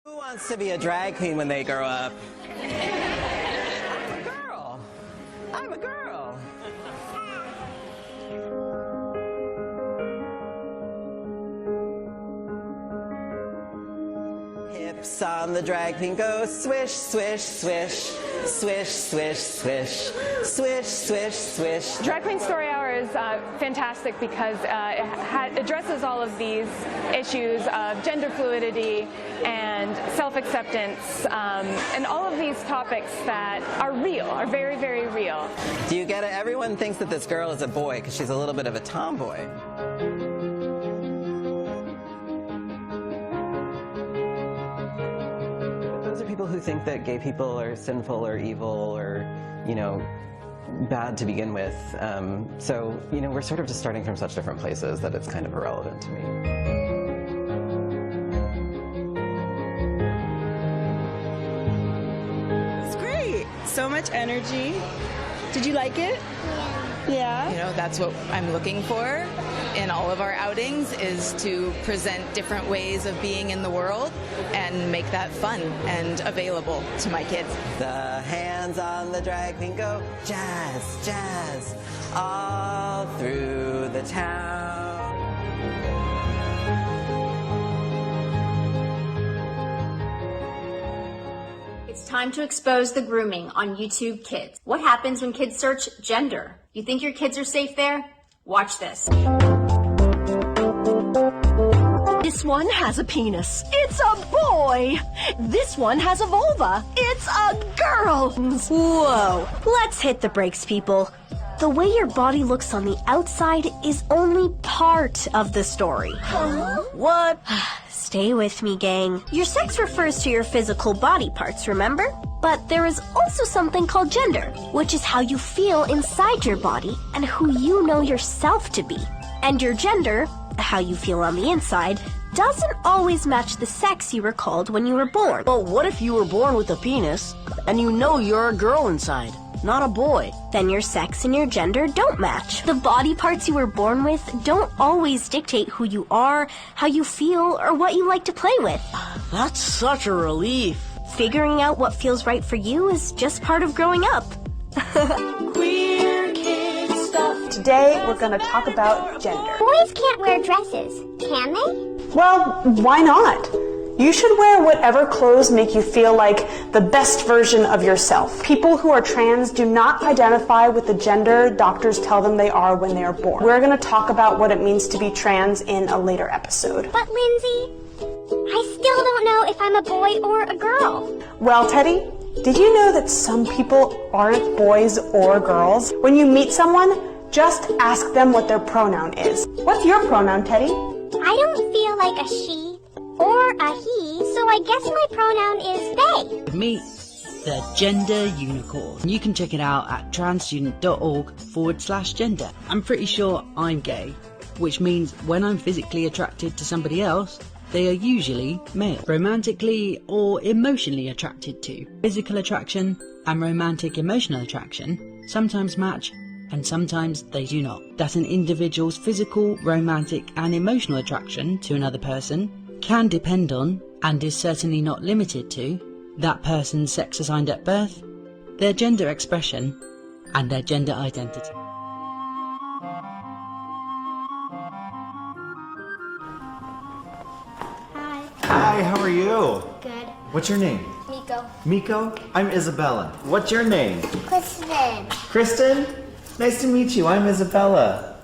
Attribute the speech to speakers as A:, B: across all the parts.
A: Who wants to be a drag queen when they grow up? I'm a girl. I'm a girl. Hips on the drag queen go swish, swish, swish, swish, swish, swish, swish, swish, swish.
B: Drag Queen Story Hour is fantastic because it addresses all of these issues of gender fluidity and self-acceptance and all of these topics that are real, are very, very real.
A: Do you get it? Everyone thinks that this girl is a boy because she's a little bit of a tomboy. Those are people who think that gay people are sinful or evil or, you know, bad to begin with. So, you know, we're sort of just starting from such different places that it's kind of irrelevant to me.
C: It's great. So much energy. Did you like it? Yeah.
D: You know, that's what I'm looking for in all of our outings, is to present different ways of being in the world and make that fun and available to my kids.
A: The hands on the drag queen go jazz, jazz, all through the town.
E: It's time to expose the grooming on YouTube Kids. What happens when kids search gender? You think your kids are safe there? Watch this.
F: This one has a penis. It's a boy. This one has a vulva. It's a girl. Whoa. Let's hit the brakes, people. The way your body looks on the outside is only part of the story. What? Stay with me, gang. Your sex refers to your physical body parts, remember? But there is also something called gender, which is how you feel inside your body and who you know yourself to be. And your gender, how you feel on the inside, doesn't always match the sex you were called when you were born.
G: But what if you were born with a penis and you know you're a girl inside, not a boy?
F: Then your sex and your gender don't match. The body parts you were born with don't always dictate who you are, how you feel, or what you like to play with.
G: That's such a relief.
F: Figuring out what feels right for you is just part of growing up.
C: Queer kid stuff. Today we're going to talk about gender.
H: Boys can't wear dresses, can they?
C: Well, why not? You should wear whatever clothes make you feel like the best version of yourself. People who are trans do not identify with the gender doctors tell them they are when they are born. We're going to talk about what it means to be trans in a later episode.
H: But Lindsay, I still don't know if I'm a boy or a girl.
C: Well, Teddy, did you know that some people aren't boys or girls? When you meet someone, just ask them what their pronoun is. What's your pronoun, Teddy?
H: I don't feel like a she or a he, so I guess my pronoun is they.
G: Meet the Gender Unicorn. You can check it out at transstudent.org/gender. I'm pretty sure I'm gay, which means when I'm physically attracted to somebody else, they are usually male. Romantically or emotionally attracted to. Physical attraction and romantic emotional attraction sometimes match, and sometimes they do not. That an individual's physical, romantic and emotional attraction to another person can depend on, and is certainly not limited to, that person's sex assigned at birth, their gender expression, and their gender identity.
H: Hi.
I: Hi, how are you?
H: Good.
I: What's your name?
H: Miko.
I: Miko? I'm Isabella. What's your name?
H: Kristen.
I: Kristen? Nice to meet you. I'm Isabella.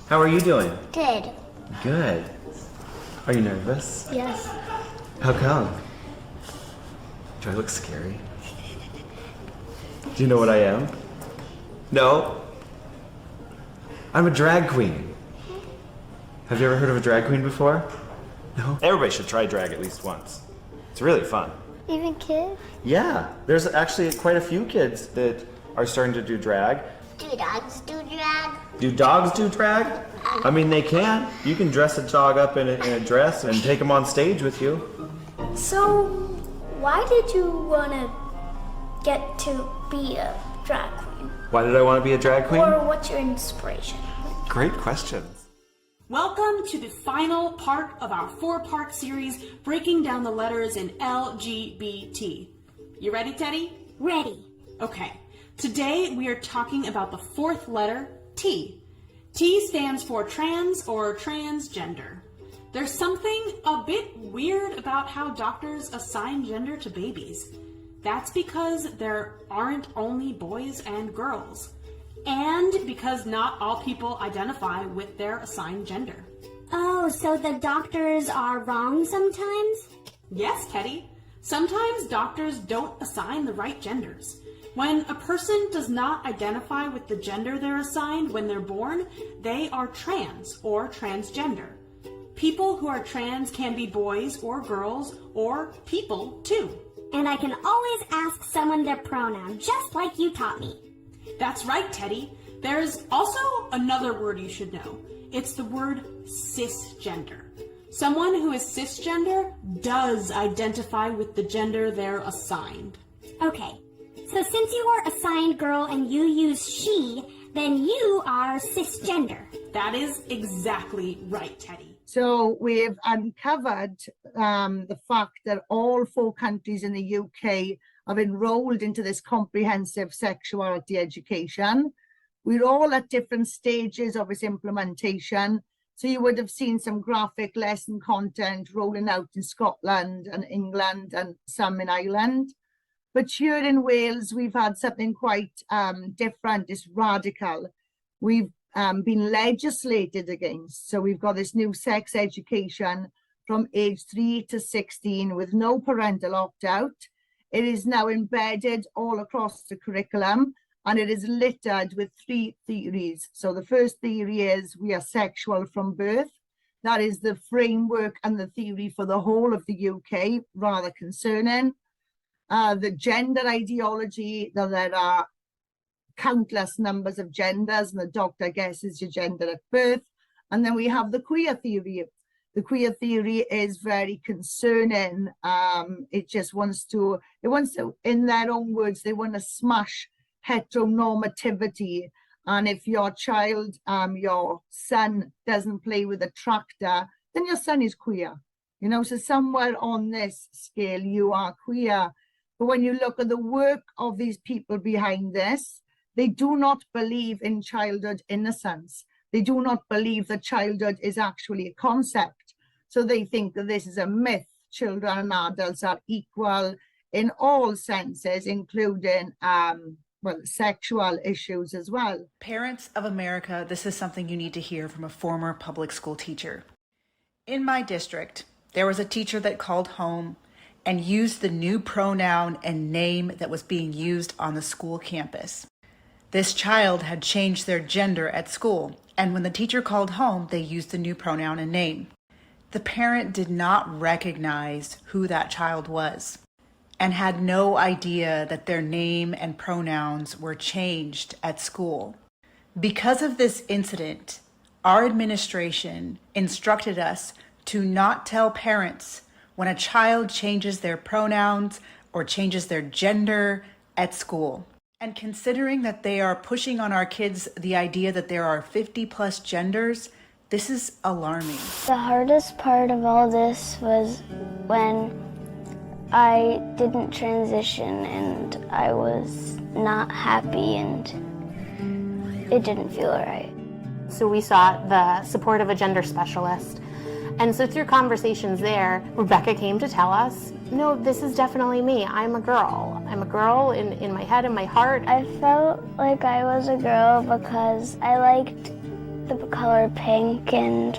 I: How are you doing?
H: Good.
I: Good. Are you nervous?
H: Yes.
I: How come? Do I look scary? Do you know what I am? No? I'm a drag queen. Have you ever heard of a drag queen before? No? Everybody should try drag at least once. It's really fun.
H: Even kids?
I: Yeah, there's actually quite a few kids that are starting to do drag.
H: Do dogs do drag?
I: Do dogs do drag? I mean, they can. You can dress a dog up in a dress and take them on stage with you.
H: So, why did you want to get to be a drag queen?
I: Why did I want to be a drag queen?
H: Or what's your inspiration?
I: Great questions.
C: Welcome to the final part of our 4-part series breaking down the letters in LGBT. You ready, Teddy?
H: Ready.
C: Okay. Today we are talking about the 4th letter, T. T stands for trans or transgender. There's something a bit weird about how doctors assign gender to babies. That's because there aren't only boys and girls. And because not all people identify with their assigned gender.
H: Oh, so the doctors are wrong sometimes?
C: Yes, Teddy. Sometimes doctors don't assign the right genders. When a person does not identify with the gender they're assigned when they're born, they are trans or transgender. People who are trans can be boys or girls or people too.
H: And I can always ask someone their pronoun, just like you taught me.
C: That's right, Teddy. There's also another word you should know. It's the word cisgender. Someone who is cisgender does identify with the gender they're assigned.
H: Okay, so since you are assigned girl and you use she, then you are cisgender.
C: That is exactly right, Teddy.
J: So we've uncovered the fact that all 4 countries in the UK have enrolled into this comprehensive sexuality education. We're all at different stages of its implementation. So you would have seen some graphic lesson content rolling out in Scotland and England and some in Ireland. But here in Wales, we've had something quite different. It's radical. We've been legislated against. So we've got this new sex education from age 3 to 16 with no parental opt-out. It is now embedded all across the curriculum, and it is littered with 3 theories. So the first theory is we are sexual from birth. That is the framework and the theory for the whole of the UK, rather concerning. The gender ideology, that there are countless numbers of genders and the doctor guesses your gender at birth. And then we have the queer theory. The queer theory is very concerning. It wants to, in their own words, they want to smash heteronormativity. And if your child, your son doesn't play with a tractor, then your son is queer. You know, so somewhere on this scale, you are queer. But when you look at the work of these people behind this, they do not believe in childhood innocence. They do not believe that childhood is actually a concept. So they think that this is a myth. Children and adults are equal in all senses, including sexual issues as well.
K: Parents of America, this is something you need to hear from a former public school teacher. In my district, there was a teacher that called home and used the new pronoun and name that was being used on the school campus. This child had changed their gender at school, and when the teacher called home, they used the new pronoun and name. The parent did not recognize who that child was and had no idea that their name and pronouns were changed at school. Because of this incident, our administration instructed us to not tell parents when a child changes their pronouns or changes their gender at school. And considering that they are pushing on our kids the idea that there are 50+ genders, this is alarming.
L: The hardest part of all this was when I didn't transition and I was not happy and it didn't feel right.
M: So we sought the support of a gender specialist. And so through conversations there, Rebecca came to tell us, no, this is definitely me. I'm a girl. I'm a girl in my head and my heart.
L: I felt like I was a girl because I liked the color pink and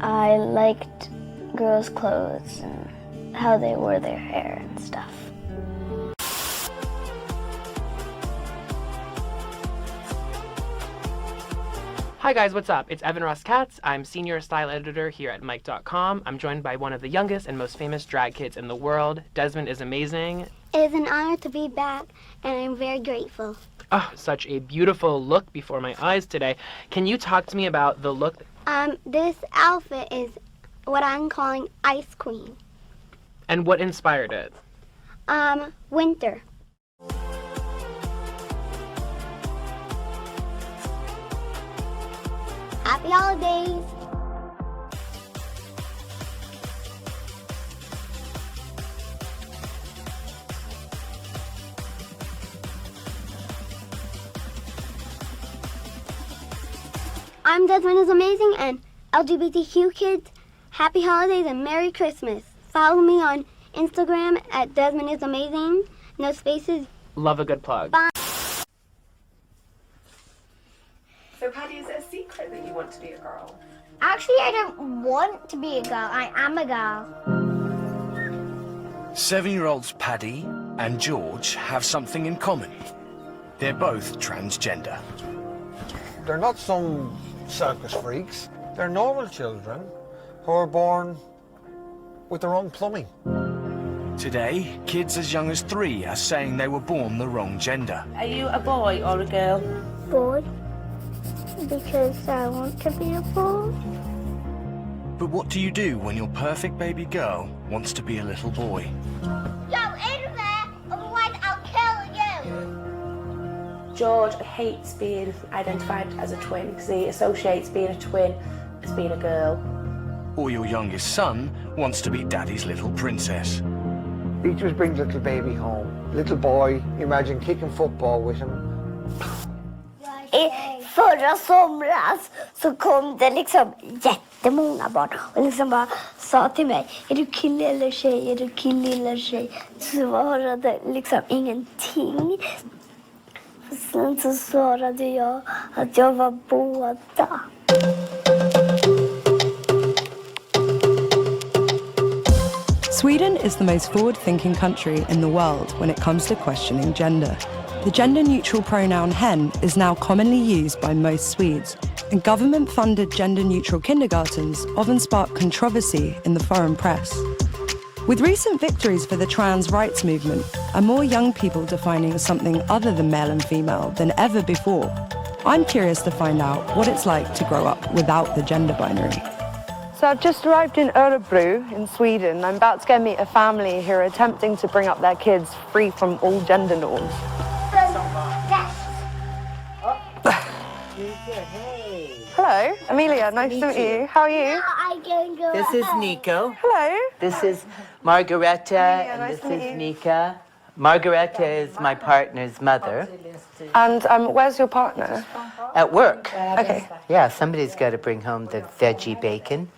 L: I liked girls' clothes and how they wore their hair and stuff.
N: Hi guys, what's up? It's Evan Ross Katz. I'm senior style editor here at Mike.com. I'm joined by one of the youngest and most famous drag kids in the world. Desmond is amazing.
H: It is an honor to be back, and I'm very grateful.
N: Oh, such a beautiful look before my eyes today. Can you talk to me about the look?
H: This outfit is what I'm calling Ice Queen.
N: And what inspired it?
H: Winter. Happy holidays! I'm Desmond is Amazing, and LGBTQ kids, happy holidays and Merry Christmas. Follow me on Instagram at Desmond is Amazing. No spaces.
N: Love a good plug.
H: Bye.
O: So Patty, is it a secret that you want to be a girl?
H: Actually, I don't want to be a girl. I am a girl.
P: 7-year-olds Paddy and George have something in common. They're both transgender.
Q: They're not some circus freaks. They're normal children who are born with their own plumbing.
P: Today, kids as young as 3 are saying they were born the wrong gender.
O: Are you a boy or a girl?
H: Boy. Because I want to be a boy.
P: But what do you do when your perfect baby girl wants to be a little boy?
H: Go in there, otherwise I'll kill you.
O: George hates being identified as a twin because he associates being a twin as being a girl.
P: Or your youngest son wants to be daddy's little princess.
Q: He just brings little baby home. Little boy, imagine kicking football with him.
H: Förra somras så kom det liksom jättemånga barn och liksom bara sa till mig, är du kille eller tjej, är du kille eller tjej? Så svarade liksom ingenting. Och sen så svarade jag att jag var båda.
R: Sweden is the most forward-thinking country in the world when it comes to questioning gender. The gender-neutral pronoun hen is now commonly used by most Swedes, and government-funded gender-neutral kindergartens often spark controversy in the foreign press. With recent victories for the trans rights movement, and more young people defining something other than male and female than ever before, I'm curious to find out what it's like to grow up without the gender binary.
S: So I've just arrived in Örebro in Sweden. I'm about to go meet a family who are attempting to bring up their kids free from all gender norms. Hello, Amelia, nice to meet you. How are you?
T: This is Nico.
S: Hello.
T: This is Margareta,
S: Amelia,
T: and
S: nice to
T: this
S: meet
T: is
S: you.
T: Nika. Margareta is my partner's mother.
S: And where's your partner?
T: At work.
S: Okay.
T: Yeah, somebody's got to bring home the veggie bacon.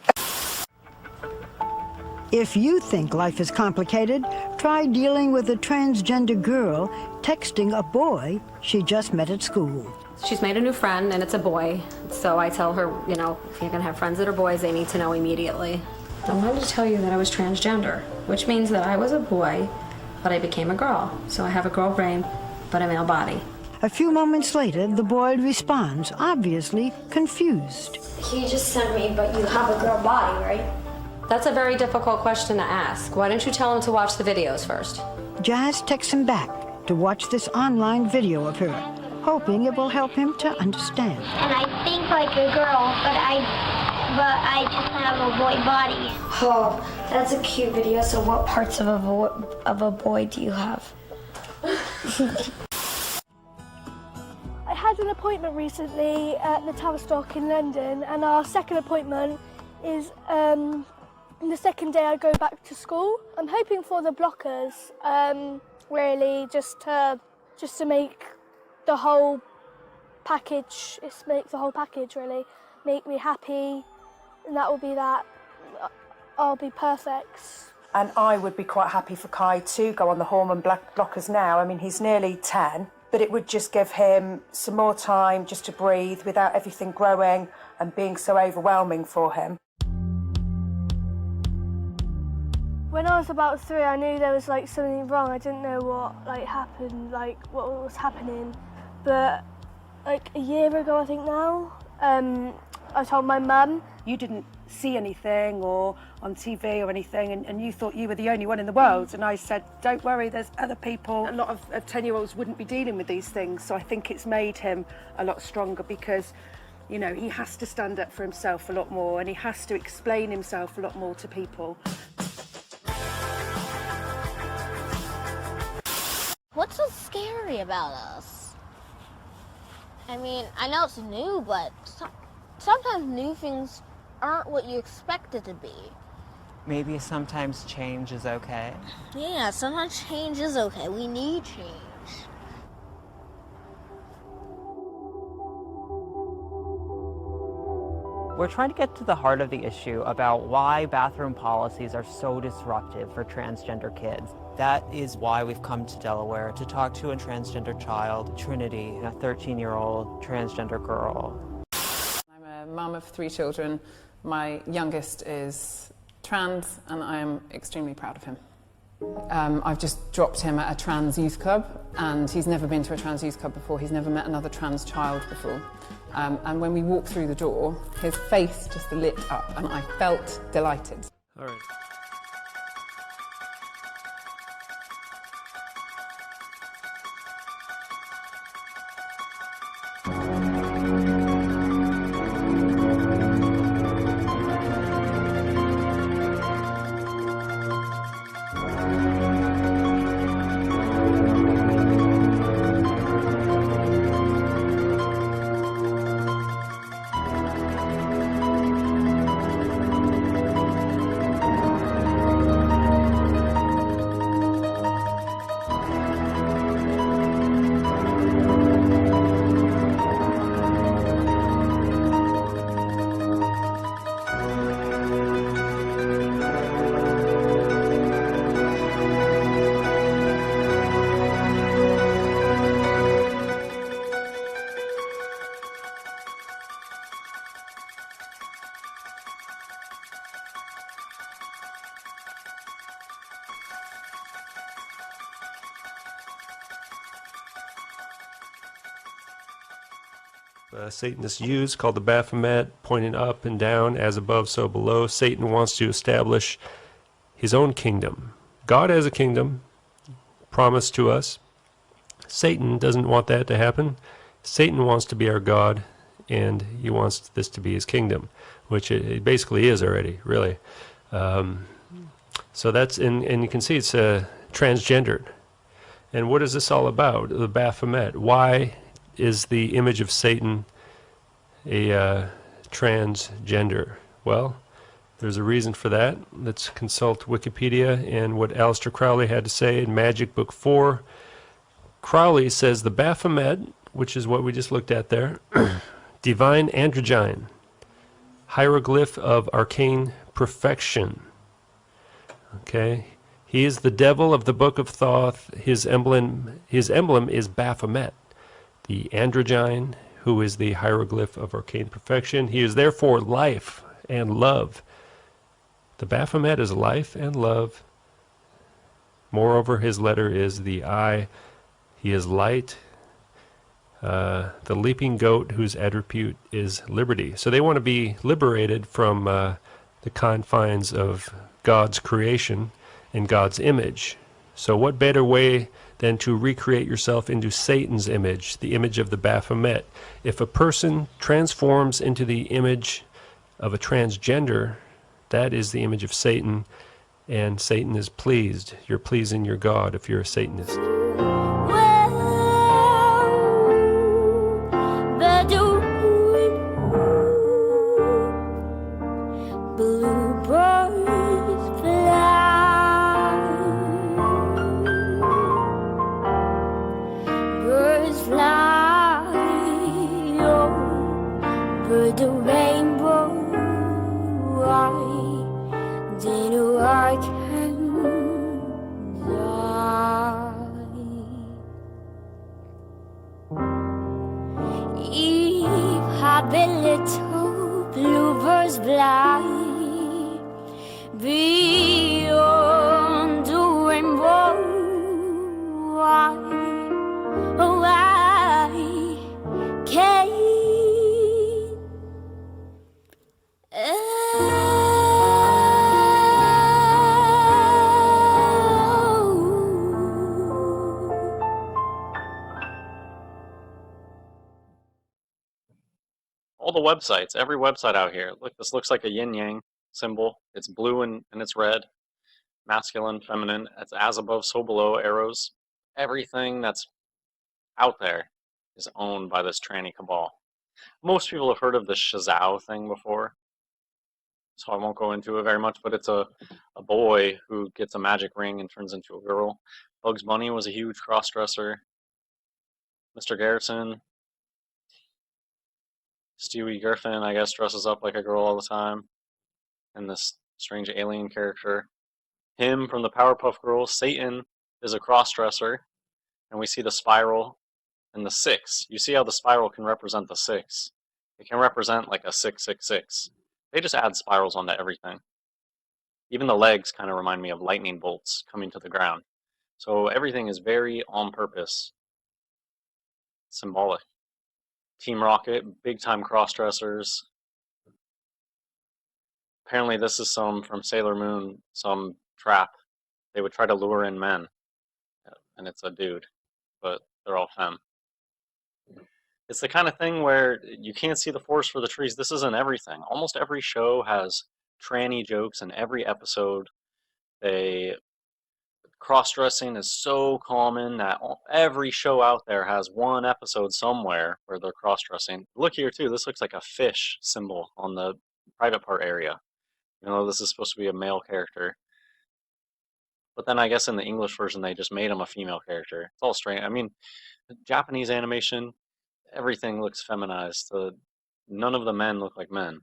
U: If you think life is complicated, try dealing with a transgender girl texting a boy she just met at school.
V: She's made a new friend, and it's a boy. So I tell her, you know, if you're gonna have friends that are boys, they need to know immediately. I wanted to tell you that I was transgender, which means that I was a boy, but I became a girl. So I have a girl brain, but a male body.
U: A few moments later, the boy responds, obviously confused.
V: He just sent me, but you have a girl body, right? That's a very difficult question to ask. Why don't you tell him to watch the videos first?
U: Jazz texts him back to watch this online video of her, hoping it will help him to understand.
H: And I think like a girl, but I just have a boy body.
V: Oh, that's a cute video. So what parts of a boy do you have?
W: I had an appointment recently at the Tavistock in London, and our second appointment is the second day I go back to school. I'm hoping for the blockers, really, just to make the whole package. Make the whole package really make me happy, and that will be that. I'll be perfect.
K: And I would be quite happy for Kai to go on the hormone blockers now. I mean, he's nearly 10, but it would just give him some more time just to breathe without everything growing and being so overwhelming for him.
W: When I was about 3, I knew there was like something wrong. I didn't know what happened, what was happening. But like a year ago, I think now, I told my mum.
K: You didn't see anything or on TV or anything, and you thought you were the only one in the world. And I said, don't worry, there's other people. A lot of 10-year-olds wouldn't be dealing with these things. So I think it's made him a lot stronger because, you know, he has to stand up for himself a lot more, and he has to explain himself a lot more to people.
X: What's so scary about us? I mean, I know it's new, but sometimes new things aren't what you expect it to be.
Y: Maybe sometimes change is okay.
X: Yeah, sometimes change is okay. We need change.
Y: We're trying to get to the heart of the issue about why bathroom policies are so disruptive for transgender kids. That is why we've come to Delaware to talk to a transgender child, Trinity, a 13-year-old transgender girl.
A: I'm a mum of 3 children. My youngest is trans, and I am extremely proud of him. I've just dropped him at a trans youth club, and he's never been to a trans youth club before. He's never met another trans child before. And when we walked through the door, his face just lit up, and I felt delighted.
B: All right. Satanists use called the Baphomet, pointing up and down, as above, so below. Satan wants to establish his own kingdom. God has a kingdom promised to us. Satan doesn't want that to happen. Satan wants to be our God, and he wants this to be his kingdom, which it basically is already, really. So that's, and you can see it's transgendered. And what is this all about, the Baphomet? Why is the image of Satan a transgender? Well, there's a reason for that. Let's consult Wikipedia and what Aleister Crowley had to say in Magic Book 4. Crowley says the Baphomet, which is what we just looked at there, divine androgyne, hieroglyph of arcane perfection. Okay, he is the devil of the Book of Thoth. His emblem is Baphomet, the androgyne, who is the hieroglyph of arcane perfection. He is therefore life and love. The Baphomet is life and love. Moreover, his letter is the I. He is light. The leaping goat, whose attribute is liberty. So they want to be liberated from the confines of God's creation and God's image. So what better way than to recreate yourself into Satan's image, the image of the Baphomet? If a person transforms into the image of a transgender, that is the image of Satan, and Satan is pleased. You're pleasing your God if you're a Satanist.
D: Little bluebirds fly beyond the rainbow. I can't.
E: All the websites, every website out here. Look, this looks like a yin-yang symbol. It's blue and it's red. Masculine, feminine. It's as above, so below, arrows. Everything that's out there is owned by this tranny cabal. Most people have heard of the Shazao thing before, so I won't go into it very much, but it's a boy who gets a magic ring and turns into a girl. Bugs Bunny was a huge cross-dresser. Mr. Garrison, Stewie Griffin, I guess, dresses up like a girl all the time. And this strange alien character. Him from the Powerpuff Girls. Satan is a cross-dresser. And we see the spiral and the 6. You see how the spiral can represent the 6. It can represent like a 666. They just add spirals onto everything. Even the legs kind of remind me of lightning bolts coming to the ground. So everything is very on purpose. Symbolic. Team Rocket, big time cross-dressers. Apparently this is some from Sailor Moon, some trap. They would try to lure in men. And it's a dude, but they're all femme. It's the kind of thing where you can't see the forest for the trees. This isn't everything. Almost every show has tranny jokes in every episode. Cross-dressing is so common that every show out there has one episode somewhere where they're cross-dressing. Look here too, this looks like a fish symbol on the private part area. You know, this is supposed to be a male character. But then I guess in the English version they just made him a female character. It's all strange. I mean, Japanese animation, everything looks feminized. None of the men look like men.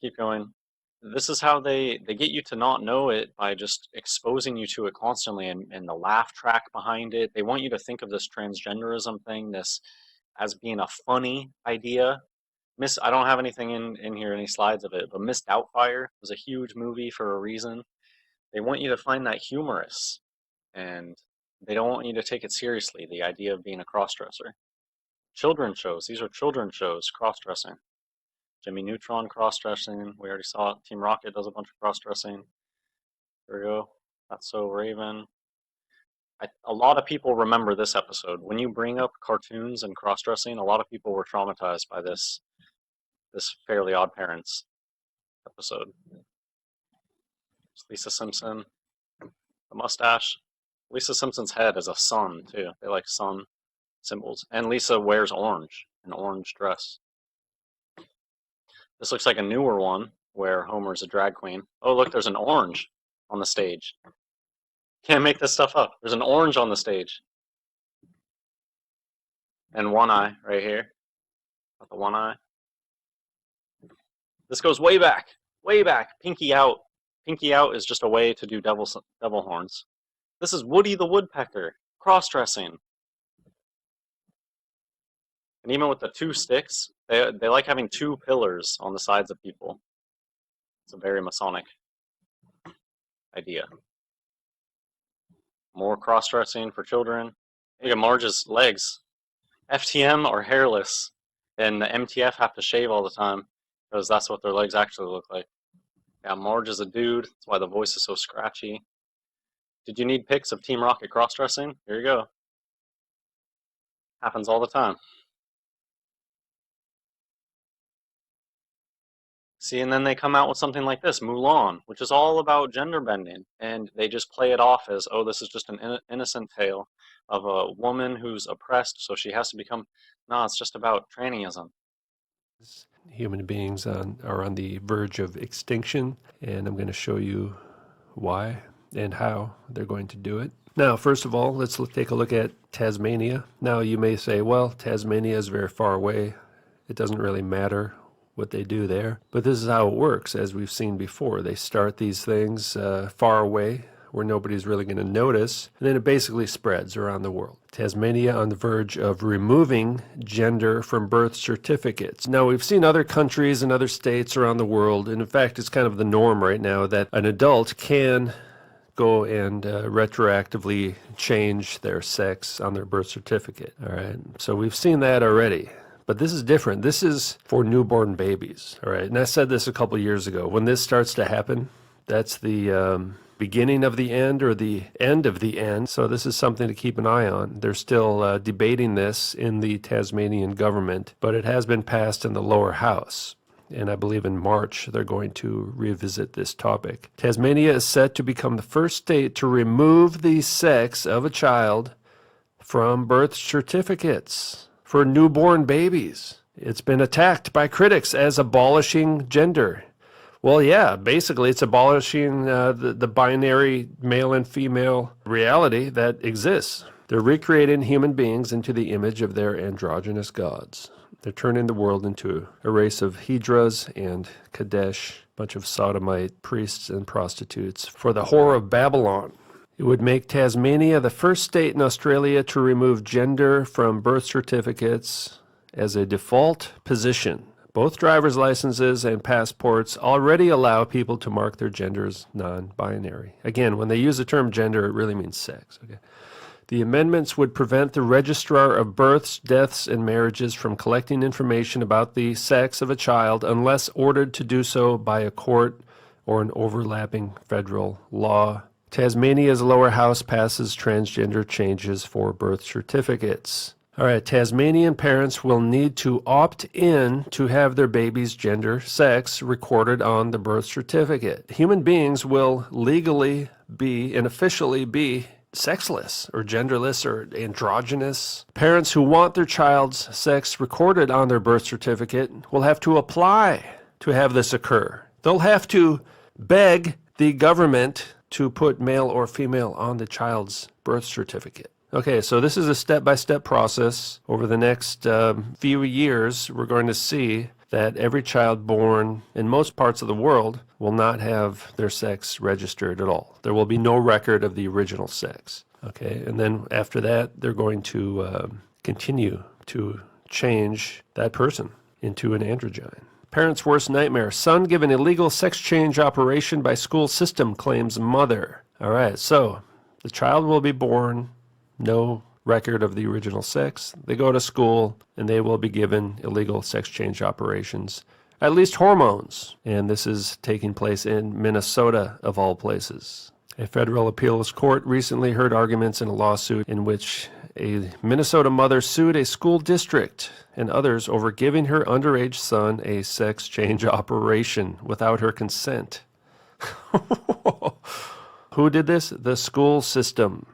E: Keep going. This is how they get you to not know it by just exposing you to it constantly and the laugh track behind it. They want you to think of this transgenderism thing, this as being a funny idea. I don't have anything in here, any slides of it, but Miss Doubtfire was a huge movie for a reason. They want you to find that humorous, and they don't want you to take it seriously, the idea of being a cross-dresser. Children's shows, these are children's shows, cross-dressing. Jimmy Neutron cross-dressing, we already saw it. Team Rocket does a bunch of cross-dressing. There we go. That's So Raven. A lot of people remember this episode. When you bring up cartoons and cross-dressing, a lot of people were traumatized by this Fairly Odd Parents episode. It's Lisa Simpson, the mustache. Lisa Simpson's head is a sun, too. They like sun symbols. And Lisa wears orange, an orange dress. This looks like a newer one where Homer's a drag queen. Oh, look, there's an orange on the stage. Can't make this stuff up. There's an orange on the stage. And one eye right here. Got the one eye. This goes way back. Way back. Pinky out. Pinky out is just a way to do devil horns. This is Woody the Woodpecker. Cross-dressing. And even with the 2 sticks, they like having 2 pillars on the sides of people. It's a very Masonic idea. More cross-dressing for children. Look at Marge's legs. FTM are hairless, and the MTF have to shave all the time because that's what their legs actually look like. Yeah, Marge is a dude. That's why the voice is so scratchy. Did you need pics of Team Rocket cross-dressing? Here you go. Happens all the time. See, and then they come out with something like this, Mulan, which is all about gender bending, and they just play it off as, oh, this is just an innocent tale of a woman who's oppressed, so she has to become. No, it's just about trannyism.
B: Human beings are on the verge of extinction, and I'm going to show you why and how they're going to do it. Now, first of all, let's take a look at Tasmania. Now, you may say, well, Tasmania is very far away. It doesn't really matter what they do there. But this is how it works, as we've seen before. They start these things far away, where nobody's really going to notice, and then it basically spreads around the world. Tasmania on the verge of removing gender from birth certificates. Now, we've seen other countries and other states around the world, and in fact, it's kind of the norm right now that an adult can go and retroactively change their sex on their birth certificate. All right, so we've seen that already. But this is different. This is for newborn babies, all right? And I said this a couple years ago. When this starts to happen, that's the beginning of the end or the end of the end. So this is something to keep an eye on. They're still debating this in the Tasmanian government, but it has been passed in the lower house. And I believe in March they're going to revisit this topic. Tasmania is set to become the first state to remove the sex of a child from birth certificates for newborn babies. It's been attacked by critics as abolishing gender. Well, yeah, basically it's abolishing the binary male and female reality that exists. They're recreating human beings into the image of their androgynous gods. They're turning the world into a race of Hydras and Kadesh, a bunch of sodomite priests and prostitutes, for the whore of Babylon. It would make Tasmania the first state in Australia to remove gender from birth certificates as a default position. Both driver's licenses and passports already allow people to mark their gender as non-binary. Again, when they use the term gender, it really means sex. Okay. The amendments would prevent the registrar of births, deaths, and marriages from collecting information about the sex of a child unless ordered to do so by a court or an overlapping federal law. Tasmania's lower house passes transgender changes for birth certificates. All right, Tasmanian parents will need to opt in to have their baby's gender, sex, recorded on the birth certificate. Human beings will legally be and officially be sexless or genderless or androgynous. Parents who want their child's sex recorded on their birth certificate will have to apply to have this occur. They'll have to beg the government to put male or female on the child's birth certificate. Okay, so this is a step-by-step process. Over the next few years, we're going to see that every child born in most parts of the world will not have their sex registered at all. There will be no record of the original sex. Okay, and then after that, they're going to continue to change that person into an androgyne. Parents' worst nightmare. Son given illegal sex change operation by school system, claims mother. All right, so the child will be born, no record of the original sex. They go to school and they will be given illegal sex change operations, at least hormones. And this is taking place in Minnesota, of all places. A federal appeals court recently heard arguments in a lawsuit in which a Minnesota mother sued a school district and others over giving her underage son a sex change operation without her consent. Who did this? The school system.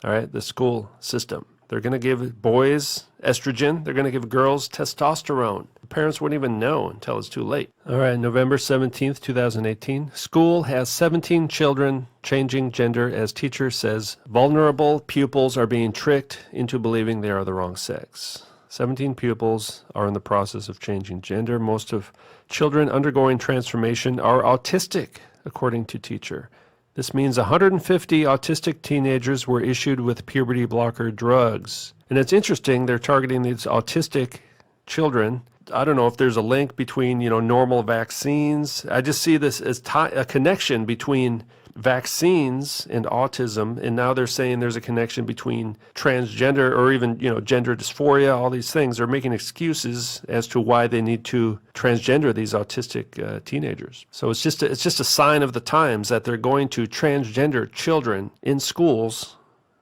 B: All right, the school system. They're going to give boys estrogen. They're going to give girls testosterone. The parents wouldn't even know until it's too late. All right, November 17th, 2018. School has 17 children changing gender as teacher says vulnerable pupils are being tricked into believing they are the wrong sex. 17 pupils are in the process of changing gender. Most of children undergoing transformation are autistic, according to teacher. This means 150 autistic teenagers were issued with puberty blocker drugs. And it's interesting, they're targeting these autistic children. I don't know if there's a link between, normal vaccines. I just see this as a connection between vaccines and autism, and now they're saying there's a connection between transgender or even, gender dysphoria, all these things. They're making excuses as to why they need to transgender these autistic teenagers. So it's just a sign of the times that they're going to transgender children in schools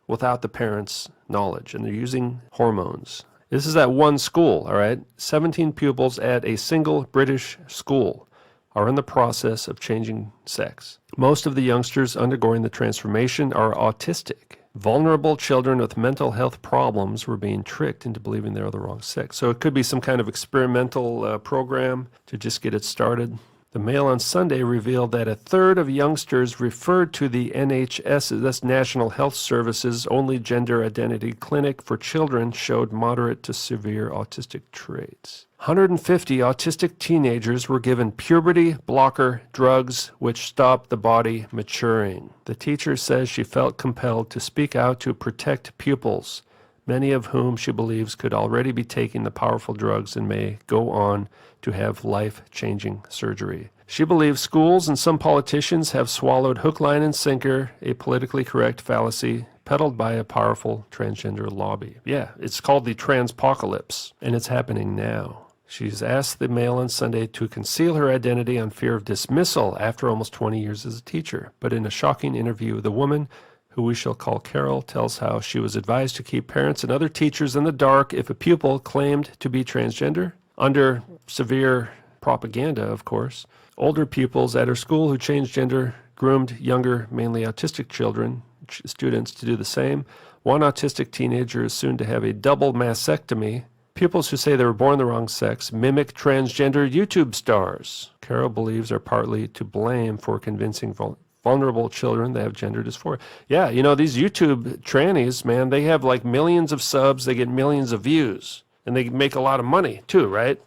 B: without the parents' knowledge, and they're using hormones. This is at one school, all right? 17 pupils at a single British school are in the process of changing sex. Most of the youngsters undergoing the transformation are autistic. Vulnerable children with mental health problems were being tricked into believing they're the wrong sex. So it could be some kind of experimental program to just get it started. The Mail on Sunday revealed that a third of youngsters referred to the NHS, that's National Health Service's only gender identity clinic for children, showed moderate to severe autistic traits. 150 autistic teenagers were given puberty blocker drugs which stop the body maturing. The teacher says she felt compelled to speak out to protect pupils, many of whom she believes could already be taking the powerful drugs and may go on to have life-changing surgery. She believes schools and some politicians have swallowed hook, line, and sinker, a politically correct fallacy peddled by a powerful transgender lobby. Yeah, it's called the Transpocalypse, and it's happening now. She's asked the Mail on Sunday to conceal her identity on fear of dismissal after almost 20 years as a teacher. But in a shocking interview, the woman, who we shall call Carol, tells how she was advised to keep parents and other teachers in the dark if a pupil claimed to be transgender, under severe propaganda, of course. Older pupils at her school who changed gender groomed younger, mainly autistic students to do the same. One autistic teenager is soon to have a double mastectomy. Pupils who say they were born the wrong sex mimic transgender YouTube stars. Carol believes are partly to blame for convincing vulnerable children that have gender dysphoria. Yeah, you know, these YouTube trannies, man, they have like millions of subs, they get millions of views, and they make a lot of money too, right?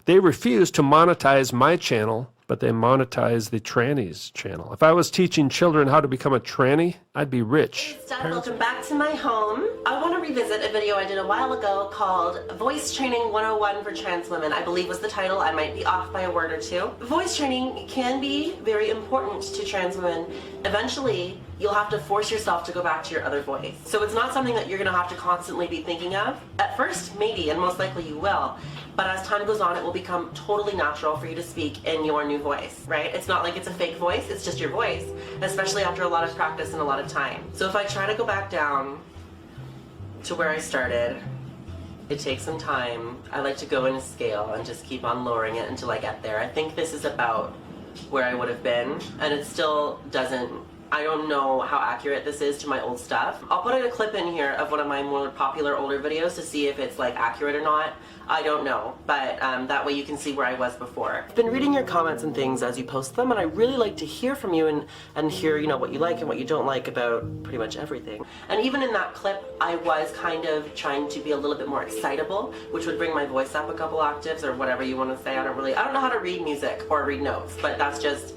B: They refuse to monetize my channel, but they monetize the trannies channel. If I was teaching children how to become a tranny, I'd be rich.
C: Welcome back to my home. I want to revisit a video I did a while ago called Voice Training 101 for Trans Women, I believe was the title. I might be off by a word or two. Voice training can be very important to trans women. Eventually, you'll have to force yourself to go back to your other voice. So it's not something that you're going to have to constantly be thinking of. At first, maybe, and most likely you will. But as time goes on, it will become totally natural for you to speak in your new voice, right? It's not like it's a fake voice, it's just your voice, especially after a lot of practice and a lot of time. So if I try to go back down to where I started, it takes some time. I like to go in a scale and just keep on lowering it until I get there. I think this is about where I would have been, and it still doesn't, I don't know how accurate this is to my old stuff. I'll put a clip in here of one of my more popular older videos to see if it's like accurate or not. I don't know, but that way you can see where I was before. I've been reading your comments and things as you post them, and I really like to hear from you and hear, you know, what you like and what you don't like about pretty much everything. And even in that clip, I was kind of trying to be a little bit more excitable, which would bring my voice up a couple octaves or whatever you want to say. I don't know how to read music or read notes, but that's just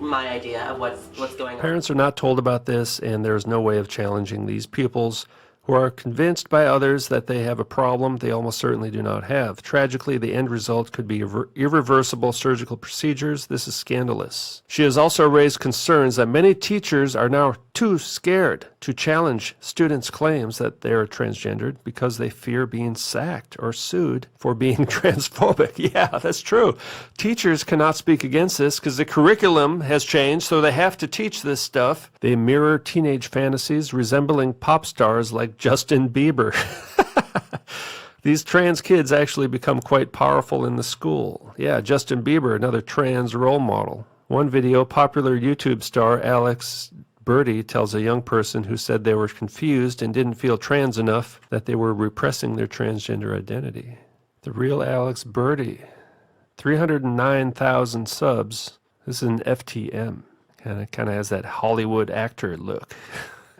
C: my idea of what's going on.
B: Parents are not told about this, and there's no way of challenging these pupils who are convinced by others that they have a problem they almost certainly do not have. Tragically, the end result could be irreversible surgical procedures. This is scandalous. She has also raised concerns that many teachers are now too scared to challenge students' claims that they are transgendered because they fear being sacked or sued for being transphobic. Yeah, that's true. Teachers cannot speak against this because the curriculum has changed, so they have to teach this stuff. They mirror teenage fantasies resembling pop stars like Justin Bieber. These trans kids actually become quite powerful in the school. Yeah, Justin Bieber, another trans role model. One video, popular YouTube star Alex Birdie tells a young person who said they were confused and didn't feel trans enough that they were repressing their transgender identity. The real Alex Birdie. 309,000 subs. This is an FTM. Kind of has that Hollywood actor look.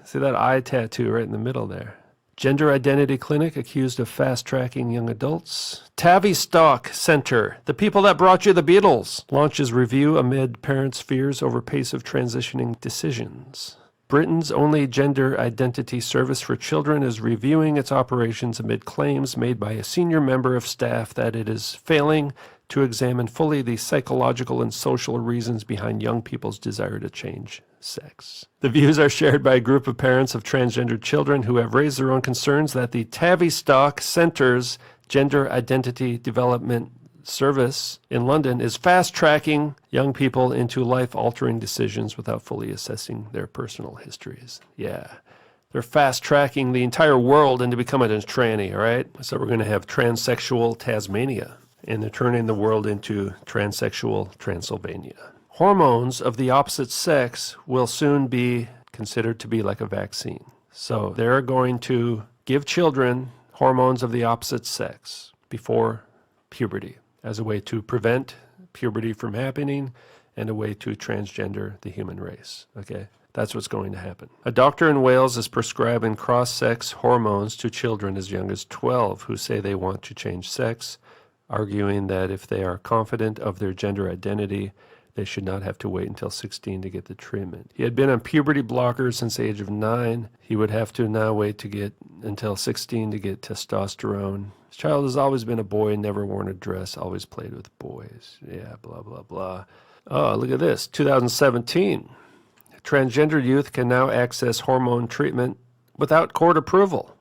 B: See that eye tattoo right in the middle there. Gender Identity Clinic accused of fast-tracking young adults. Tavistock Center, the people that brought you the Beatles, launches review amid parents' fears over pace of transitioning decisions. Britain's only gender identity service for children is reviewing its operations amid claims made by a senior member of staff that it is failing to examine fully the psychological and social reasons behind young people's desire to change sex. The views are shared by a group of parents of transgendered children who have raised their own concerns that the Tavistock Centre's Gender Identity Development Service in London is fast-tracking young people into life-altering decisions without fully assessing their personal histories. Yeah. They're fast-tracking the entire world into becoming a tranny, all right? So we're going to have transsexual Tasmania, and they're turning the world into transsexual Transylvania. Hormones of the opposite sex will soon be considered to be like a vaccine. So they're going to give children hormones of the opposite sex before puberty as a way to prevent puberty from happening and a way to transgender the human race. Okay? That's what's going to happen. A doctor in Wales is prescribing cross-sex hormones to children as young as 12 who say they want to change sex, arguing that if they are confident of their gender identity, they should not have to wait until 16 to get the treatment. He had been on puberty blockers since the age of 9. He would have to now wait to get until 16 to get testosterone. His child has always been a boy, never worn a dress, always played with boys. Yeah, blah, blah, blah. Oh, look at this. 2017. Transgender youth can now access hormone treatment without court approval.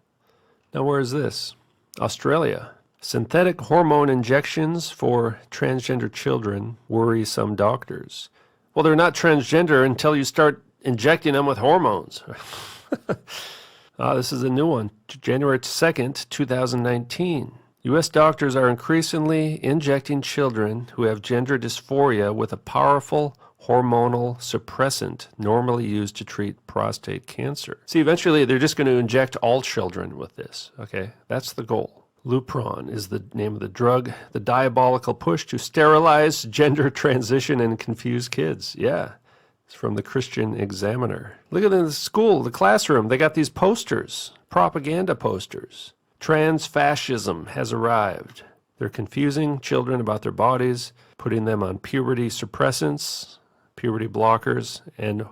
B: Now, where is this? Australia. Synthetic hormone injections for transgender children worry some doctors. Well, they're not transgender until you start injecting them with hormones. This is a new one. January 2nd, 2019. U.S. doctors are increasingly injecting children who have gender dysphoria with a powerful hormonal suppressant normally used to treat prostate cancer. See, eventually they're just going to inject all children with this, okay? That's the goal. Lupron is the name of the drug, the diabolical push to sterilize, gender transition, and confuse kids. Yeah. It's from the Christian Examiner. Look at the school, the classroom. They got these posters, propaganda posters. Trans-fascism has arrived. They're confusing children about their bodies, putting them on puberty suppressants, puberty blockers, and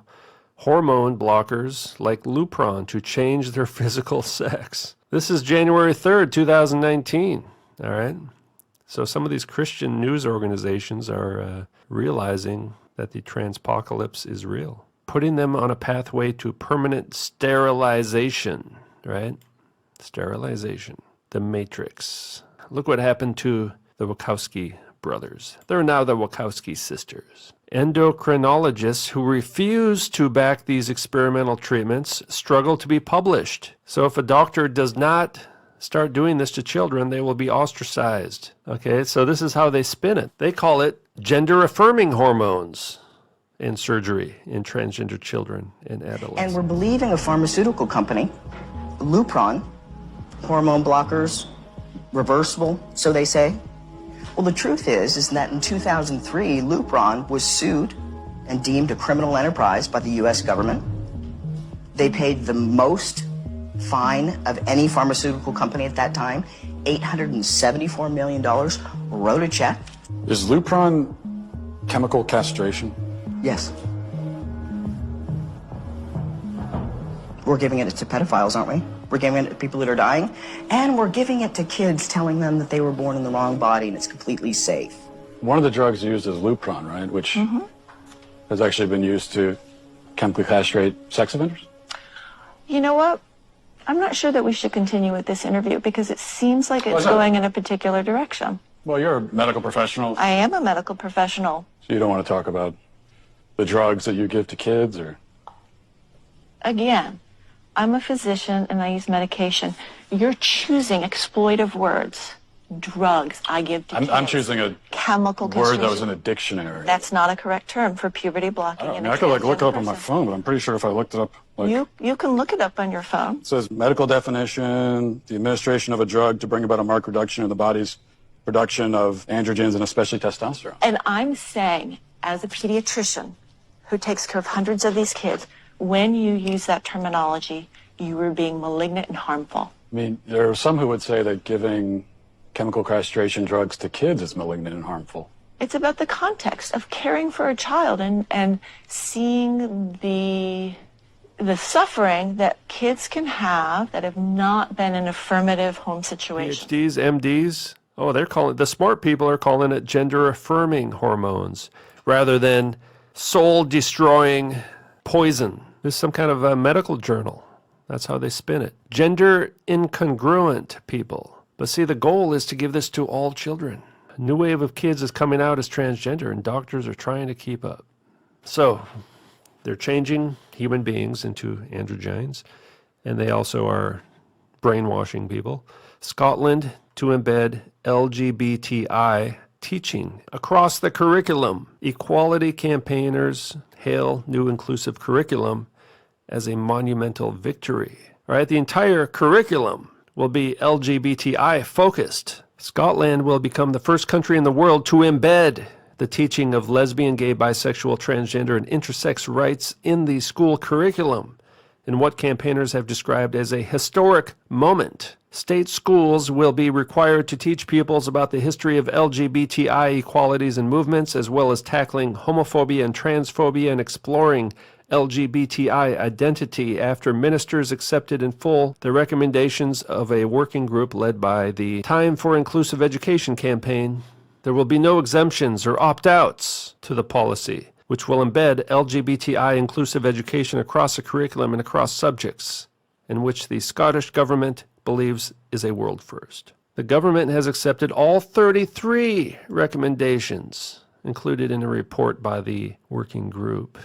B: hormone blockers like Lupron to change their physical sex. This is January 3rd, 2019. All right? So some of these Christian news organizations are realizing that the Transpocalypse is real, putting them on a pathway to permanent sterilization, right? Sterilization. The Matrix. Look what happened to the Wachowski brothers. They're now the Wachowski sisters. Endocrinologists who refuse to back these experimental treatments struggle to be published. So if a doctor does not start doing this to children, they will be ostracized. Okay, so this is how they spin it. They call it gender-affirming hormones in surgery in transgender children and adolescents.
F: And we're believing a pharmaceutical company, Lupron, hormone blockers, reversible, so they say. Well, the truth is that in 2003, Lupron was sued and deemed a criminal enterprise by the U.S. government. They paid the most fine of any pharmaceutical company at that time, $874 million, wrote a check.
G: Is Lupron chemical castration?
F: Yes. We're giving it to pedophiles, aren't we? We're giving it to people that are dying, and we're giving it to kids, telling them that they were born in the wrong body and it's completely safe.
G: One of the drugs used is Lupron, right? Which has actually been used to chemically castrate sex offenders?
I: You know what? I'm not sure that we should continue with this interview because it seems like it's going in a particular direction.
G: Well, you're a medical professional.
I: I am a medical professional.
G: So you don't want to talk about the drugs that you give to kids, or?
I: Again, I'm a physician and I use medication. You're choosing exploitive words. Drugs I give to kids.
G: I'm choosing a
I: chemical
G: word
I: castration.
G: that was in a dictionary.
I: That's not a correct term for puberty blocking.
G: I could look it up on my phone, but I'm pretty sure if I looked it up,
I: You can look it up on your phone.
G: it says medical definition: the administration of a drug to bring about a marked reduction in the body's production of androgens and especially testosterone.
I: And I'm saying, as a pediatrician who takes care of hundreds of these kids, when you use that terminology, you are being malignant and harmful.
G: I mean, there are some who would say that giving chemical castration drugs to kids is malignant and harmful.
I: It's about the context of caring for a child and seeing the suffering that kids can have that have not been in affirmative home situations.
B: PhDs, MDs, the smart people are calling it gender-affirming hormones rather than soul-destroying poison. This is some kind of a medical journal. That's how they spin it. Gender incongruent people. But see, the goal is to give this to all children. A new wave of kids is coming out as transgender, and doctors are trying to keep up. So they're changing human beings into androgynes, and they also are brainwashing people. Scotland to embed LGBTI teaching across the curriculum. Equality campaigners hail new inclusive curriculum as a monumental victory. All right, the entire curriculum will be LGBTI focused. Scotland will become the first country in the world to embed the teaching of lesbian, gay, bisexual, transgender, and intersex rights in the school curriculum in what campaigners have described as a historic moment. State schools will be required to teach pupils about the history of LGBTI equalities and movements, as well as tackling homophobia and transphobia and exploring LGBTI identity after ministers accepted in full the recommendations of a working group led by the Time for Inclusive Education campaign. There will be no exemptions or opt-outs to the policy, which will embed LGBTI inclusive education across the curriculum and across subjects, in which the Scottish government believes is a world first. The government has accepted all 33 recommendations included in a report by the working group.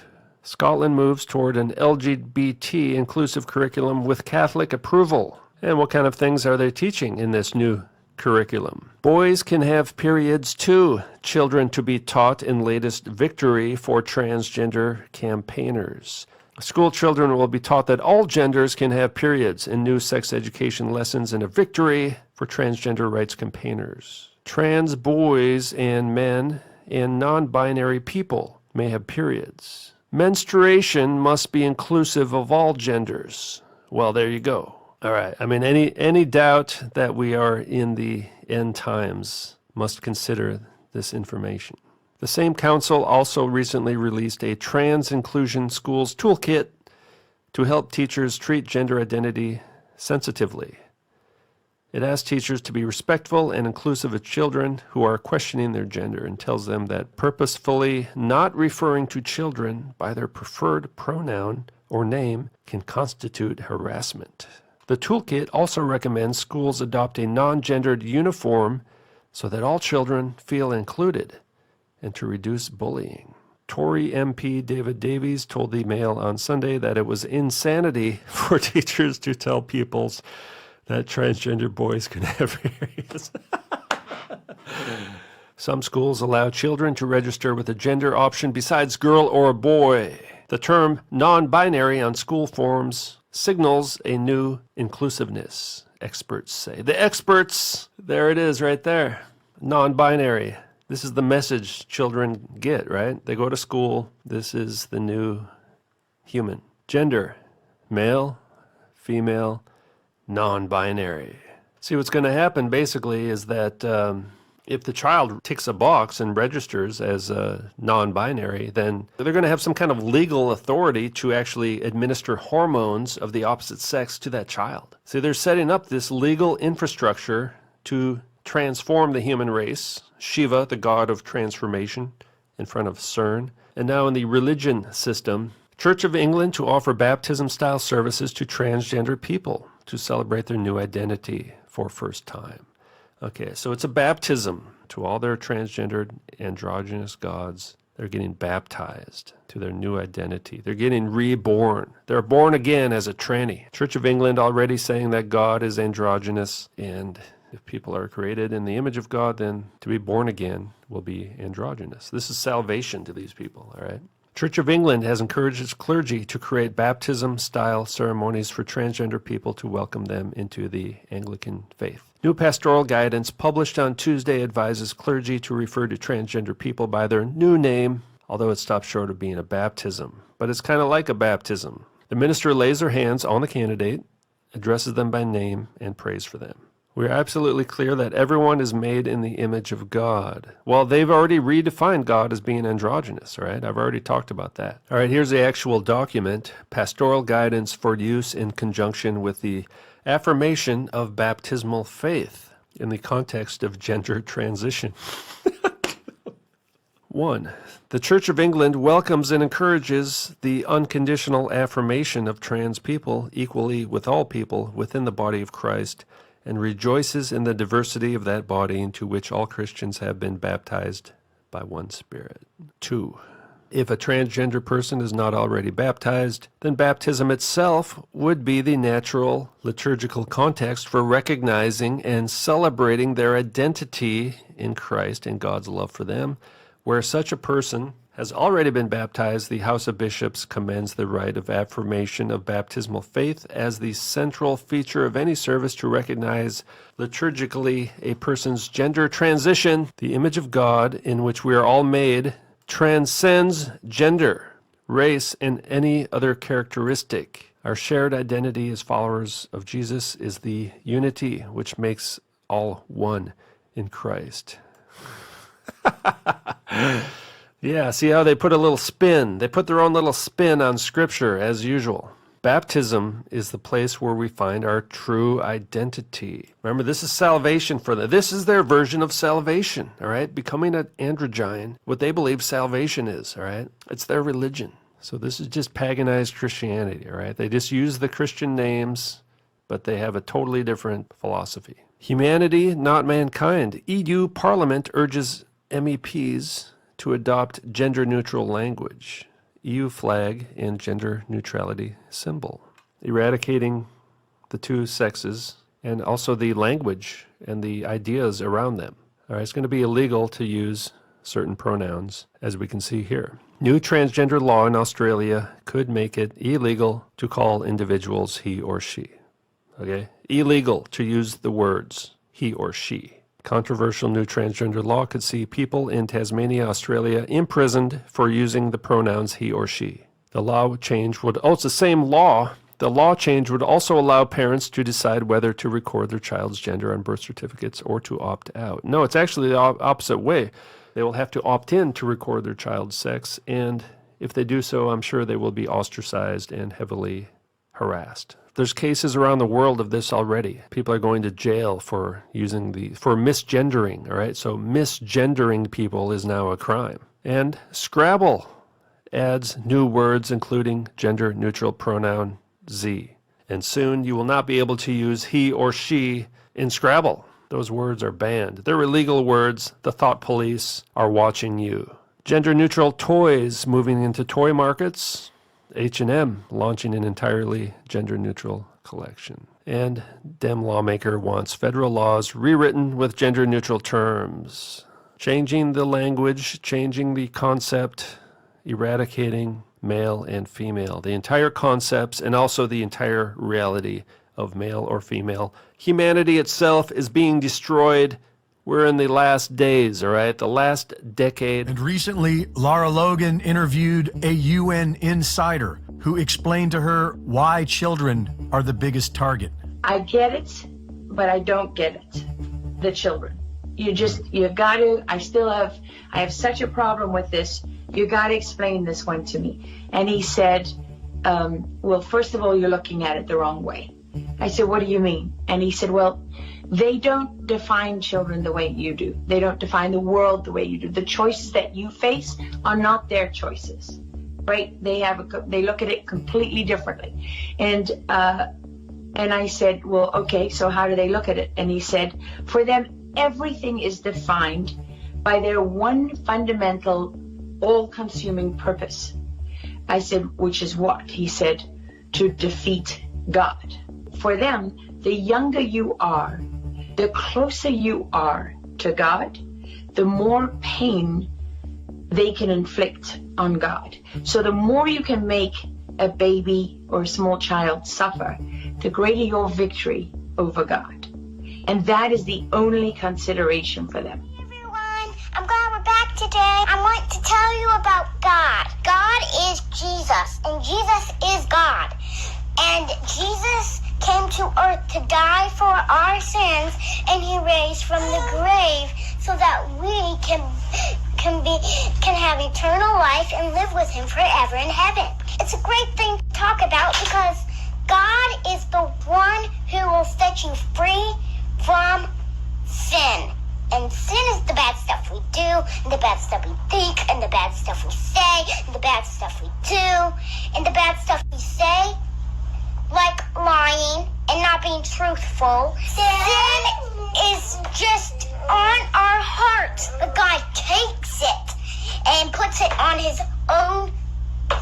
B: Scotland moves toward an LGBT inclusive curriculum with Catholic approval. And what kind of things are they teaching in this new curriculum? Boys can have periods too. Children to be taught in latest victory for transgender campaigners. School children will be taught that all genders can have periods in new sex education lessons and a victory for transgender rights campaigners. Trans boys and men and non-binary people may have periods. Menstruation must be inclusive of all genders. Well, there you go. All right. I mean, any doubt that we are in the end times must consider this information. The same council also recently released a trans inclusion schools toolkit to help teachers treat gender identity sensitively. It asks teachers to be respectful and inclusive of children who are questioning their gender and tells them that purposefully not referring to children by their preferred pronoun or name can constitute harassment. The toolkit also recommends schools adopt a non-gendered uniform so that all children feel included and to reduce bullying. Tory MP David Davies told the Mail on Sunday that it was insanity for teachers to tell pupils that transgender boys can have areas. Some schools allow children to register with a gender option besides girl or boy. The term non-binary on school forms signals a new inclusiveness, experts say. The experts, there it is right there, non-binary. This is the message children get, right? They go to school, this is the new human. Gender, male, female, non-binary. See, what's going to happen basically is that if the child ticks a box and registers as non-binary, then they're going to have some kind of legal authority to actually administer hormones of the opposite sex to that child. See, they're setting up this legal infrastructure to transform the human race. Shiva, the god of transformation, in front of CERN. And now in the religion system, Church of England to offer baptism-style services to transgender people to celebrate their new identity for first time. Okay, so it's a baptism to all their transgendered androgynous gods. They're getting baptized to their new identity. They're getting reborn. They're born again as a tranny. Church of England already saying that God is androgynous, and if people are created in the image of God, then to be born again will be androgynous. This is salvation to these people, all right? Church of England has encouraged its clergy to create baptism-style ceremonies for transgender people to welcome them into the Anglican faith. New pastoral guidance published on Tuesday advises clergy to refer to transgender people by their new name, although it stops short of being a baptism. But it's kind of like a baptism. The minister lays their hands on the candidate, addresses them by name, and prays for them. We are absolutely clear that everyone is made in the image of God. Well, they've already redefined God as being androgynous, all right? I've already talked about that. All right, here's the actual document, Pastoral Guidance for Use in Conjunction with the Affirmation of Baptismal Faith in the Context of Gender Transition. 1. The Church of England welcomes and encourages the unconditional affirmation of trans people equally with all people within the body of Christ, and rejoices in the diversity of that body into which all Christians have been baptized by one Spirit. 2. If a transgender person is not already baptized, then baptism itself would be the natural liturgical context for recognizing and celebrating their identity in Christ and God's love for them. Where such a person has already been baptized, the House of Bishops commends the rite of affirmation of baptismal faith as the central feature of any service to recognize liturgically a person's gender transition. The image of God in which we are all made transcends gender, race, and any other characteristic. Our shared identity as followers of Jesus is the unity which makes all one in Christ. Yeah, see how they put a little spin? They put their own little spin on Scripture, as usual. Baptism is the place where we find our true identity. Remember, this is salvation for them. This is their version of salvation, all right? Becoming an androgyne, what they believe salvation is, all right? It's their religion. So this is just paganized Christianity, all right? They just use the Christian names, but they have a totally different philosophy. Humanity, not mankind. EU Parliament urges MEPs to adopt gender-neutral language, EU flag and gender neutrality symbol, eradicating the two sexes and also the language and the ideas around them. All right, it's going to be illegal to use certain pronouns, as we can see here. New transgender law in Australia could make it illegal to call individuals he or she. Okay, illegal to use the words he or she. controversial new transgender law could see people in Tasmania, Australia, imprisoned for using the pronouns he or she. The law change would, it's the same law. The law change would also allow parents to decide whether to record their child's gender on birth certificates or to opt out. No, it's actually the opposite way. They will have to opt in to record their child's sex, and if they do so, I'm sure they will be ostracized and heavily harassed. There's cases around the world of this already. People are going to jail for misgendering, all right? So misgendering people is now a crime. And Scrabble adds new words, including gender-neutral pronoun Z. And soon you will not be able to use he or she in Scrabble. Those words are banned. They're illegal words. The thought police are watching you. Gender-neutral toys moving into toy markets. H&M launching an entirely gender-neutral collection. And Dem lawmaker wants federal laws rewritten with gender-neutral terms. Changing the language, changing the concept, eradicating male and female. The entire concepts and also the entire reality of male or female. Humanity itself is being destroyed. We're in the last days, all right? The last decade.
J: And recently, Lara Logan interviewed a UN insider who explained to her why children are the biggest target.
L: I get it, but I don't get it. The children. I have such a problem with this. You got to explain this one to me. And he said, well, first of all, you're looking at it the wrong way. I said, what do you mean? And he said, well, they don't define children the way you do. They don't define the world the way you do. The choices that you face are not their choices, right? They look at it completely differently. And I said, well, okay, so how do they look at it? And he said, for them, everything is defined by their one fundamental, all-consuming purpose. I said, which is what? He said, to defeat God. For them, the younger you are, the closer you are to God, the more pain they can inflict on God. So the more you can make a baby or a small child suffer, the greater your victory over God. And that is the only consideration for them.
X: I'm glad we're back today. I want to tell you about God. God is Jesus, and Jesus is God. And Jesus came to earth to die for our sins, and he raised from the grave so that we can have eternal life and live with him forever in heaven. It's a great thing to talk about because God is the one who will set you free from sin. And sin is the bad stuff we do, and the bad stuff we think, and the bad stuff we say, and the bad stuff we do, and the bad stuff we say, like lying and not being truthful. Sin is just on our hearts, but God takes it and puts it on his own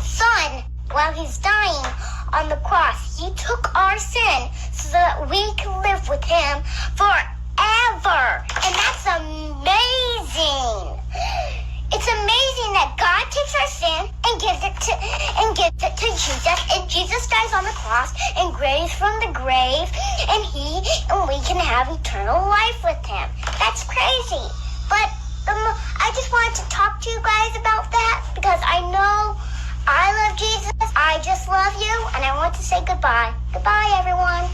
X: son while he's dying on the cross. He took our sin so that we can live with him forever. And that's amazing. It's amazing that God takes our sin and gives it to Jesus, and Jesus dies on the cross and raised from the grave, and we can have eternal life with him. That's crazy. But I just wanted to talk to you guys about that because I know I love Jesus. I just love you, and I want to say goodbye. Goodbye, everyone.